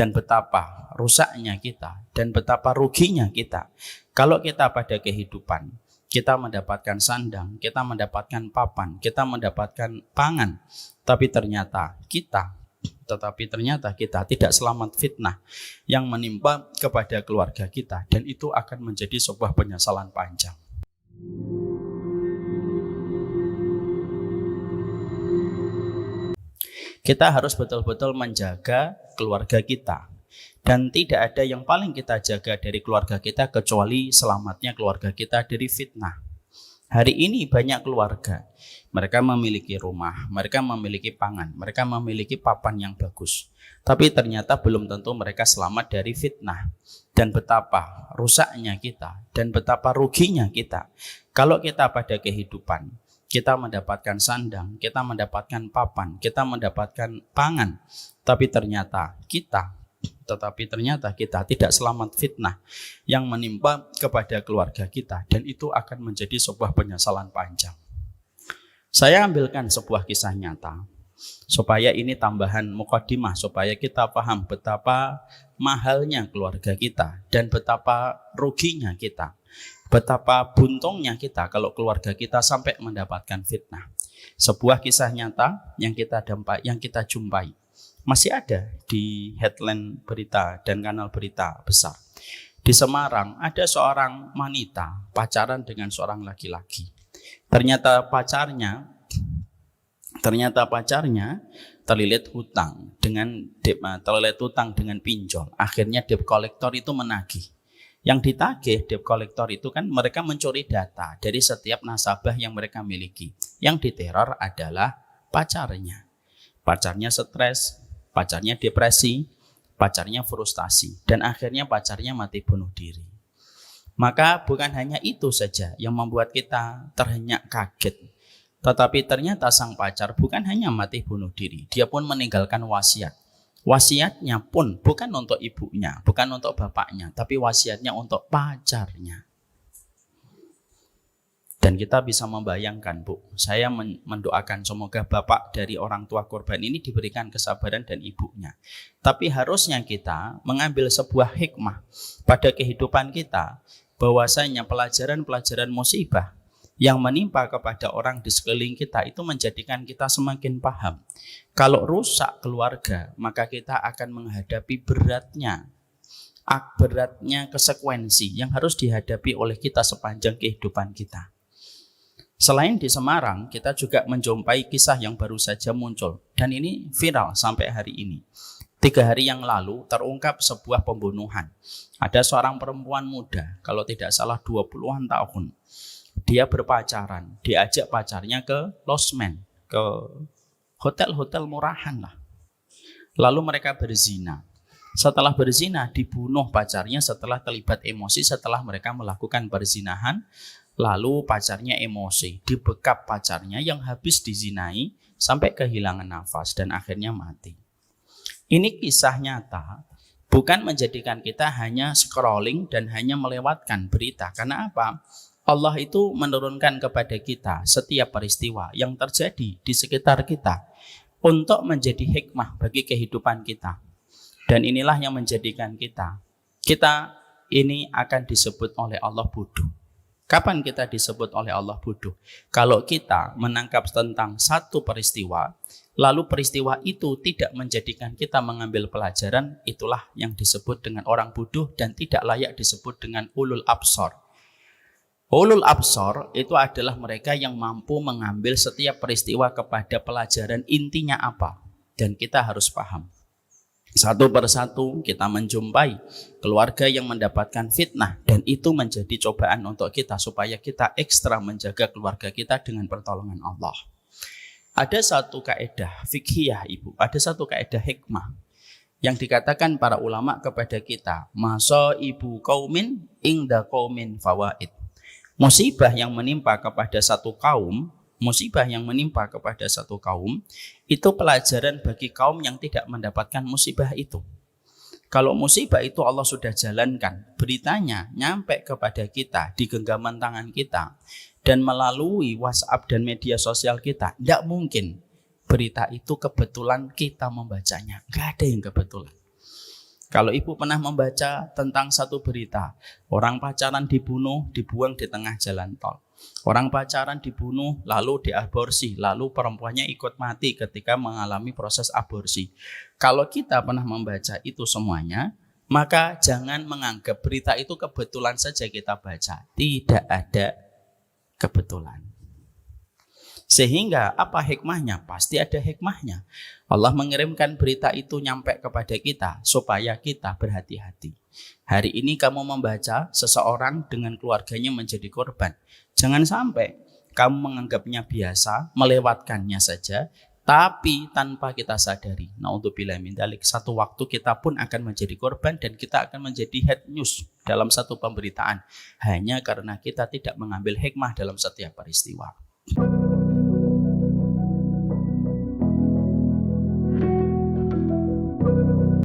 dan betapa rusaknya kita dan betapa ruginya kita kalau kita pada kehidupan kita mendapatkan sandang, kita mendapatkan papan, kita mendapatkan pangan, tetapi ternyata kita tidak selamat fitnah yang menimpa kepada keluarga kita, dan itu akan menjadi sebuah penyesalan panjang. Kita harus betul-betul menjaga keluarga kita. Dan tidak ada yang paling kita jaga dari keluarga kita kecuali selamatnya keluarga kita dari fitnah. Hari ini banyak keluarga, mereka memiliki rumah, mereka memiliki pangan, mereka memiliki papan yang bagus. Tapi ternyata belum tentu mereka selamat dari fitnah. Dan betapa rusaknya kita dan betapa ruginya kita kalau kita pada kehidupan kita mendapatkan sandang, kita mendapatkan papan, kita mendapatkan pangan, tapi ternyata kita tidak selamat fitnah yang menimpa kepada keluarga kita, dan itu akan menjadi sebuah penyesalan panjang. Saya ambilkan sebuah kisah nyata supaya ini tambahan mukadimah, supaya kita paham betapa mahalnya keluarga kita dan betapa ruginya kita, betapa buntungnya kita kalau keluarga kita sampai mendapatkan fitnah. Sebuah kisah nyata yang kita jumpai masih ada di headline berita dan kanal berita besar. Di Semarang ada seorang wanita pacaran dengan seorang laki-laki. Ternyata pacarnya terlilit hutang dengan pinjol. Akhirnya debt collector itu menagih. Yang ditagih debt collector itu kan mereka mencuri data dari setiap nasabah yang mereka miliki. Yang diteror adalah pacarnya. Pacarnya stres, pacarnya depresi, pacarnya frustasi, dan akhirnya pacarnya mati bunuh diri. Maka bukan hanya itu saja yang membuat kita terhenyak kaget, tetapi ternyata sang pacar bukan hanya mati bunuh diri, dia pun meninggalkan wasiat. Wasiatnya pun bukan untuk ibunya, bukan untuk bapaknya, tapi wasiatnya untuk pacarnya. Dan kita bisa membayangkan, Bu, saya mendoakan semoga bapak dari orang tua korban ini diberikan kesabaran dan ibunya. Tapi harusnya kita mengambil sebuah hikmah pada kehidupan kita, bahwasanya pelajaran-pelajaran musibah yang menimpa kepada orang di sekeliling kita itu menjadikan kita semakin paham. Kalau rusak keluarga, maka kita akan menghadapi beratnya konsekuensi yang harus dihadapi oleh kita sepanjang kehidupan kita. Selain di Semarang, kita juga menjumpai kisah yang baru saja muncul, dan ini viral sampai hari ini. 3 hari yang lalu terungkap sebuah pembunuhan. Ada seorang perempuan muda, kalau tidak salah 20-an tahun. Dia berpacaran, diajak pacarnya ke losmen, ke hotel-hotel murahan lah. Lalu mereka berzina. Setelah berzina, dibunuh pacarnya setelah terlibat emosi setelah mereka melakukan perzinahan. Lalu pacarnya emosi, dibekap pacarnya yang habis dizinai sampai kehilangan nafas dan akhirnya mati. Ini kisah nyata, bukan menjadikan kita hanya scrolling dan hanya melewatkan berita. Karena apa? Allah itu menurunkan kepada kita setiap peristiwa yang terjadi di sekitar kita untuk menjadi hikmah bagi kehidupan kita. Dan inilah yang menjadikan kita ini akan disebut oleh Allah bodoh. Kapan kita disebut oleh Allah bodoh? Kalau kita menangkap tentang satu peristiwa, lalu peristiwa itu tidak menjadikan kita mengambil pelajaran, itulah yang disebut dengan orang bodoh dan tidak layak disebut dengan ulul absar. Ulul absar itu adalah mereka yang mampu mengambil setiap peristiwa kepada pelajaran intinya apa. Dan kita harus paham. Satu persatu kita menjumpai keluarga yang mendapatkan fitnah, dan itu menjadi cobaan untuk kita supaya kita ekstra menjaga keluarga kita dengan pertolongan Allah. Ada satu kaidah fikhiyah, Ibu, ada satu kaidah hikmah yang dikatakan para ulama kepada kita, masa ibu qaumin ingda qaumin fawaid. Musibah yang menimpa kepada satu kaum itu pelajaran bagi kaum yang tidak mendapatkan musibah itu. Kalau musibah itu Allah sudah jalankan, beritanya nyampe kepada kita di genggaman tangan kita dan melalui WhatsApp dan media sosial kita, tidak mungkin berita itu kebetulan kita membacanya. Gak ada yang kebetulan. Kalau ibu pernah membaca tentang satu berita, orang pacaran dibunuh, dibuang di tengah jalan tol. Orang pacaran dibunuh, lalu diaborsi, lalu perempuannya ikut mati ketika mengalami proses aborsi. Kalau kita pernah membaca itu semuanya, maka jangan menganggap berita itu kebetulan saja kita baca. Tidak ada kebetulan. Sehingga apa hikmahnya? Pasti ada hikmahnya. Allah mengirimkan berita itu nyampe kepada kita supaya kita berhati-hati. Hari ini kamu membaca seseorang dengan keluarganya menjadi korban. Jangan sampai kamu menganggapnya biasa, melewatkannya saja, tapi tanpa kita sadari. Naudzubillah min dzalik, satu waktu kita pun akan menjadi korban dan kita akan menjadi head news dalam satu pemberitaan. Hanya karena kita tidak mengambil hikmah dalam setiap peristiwa.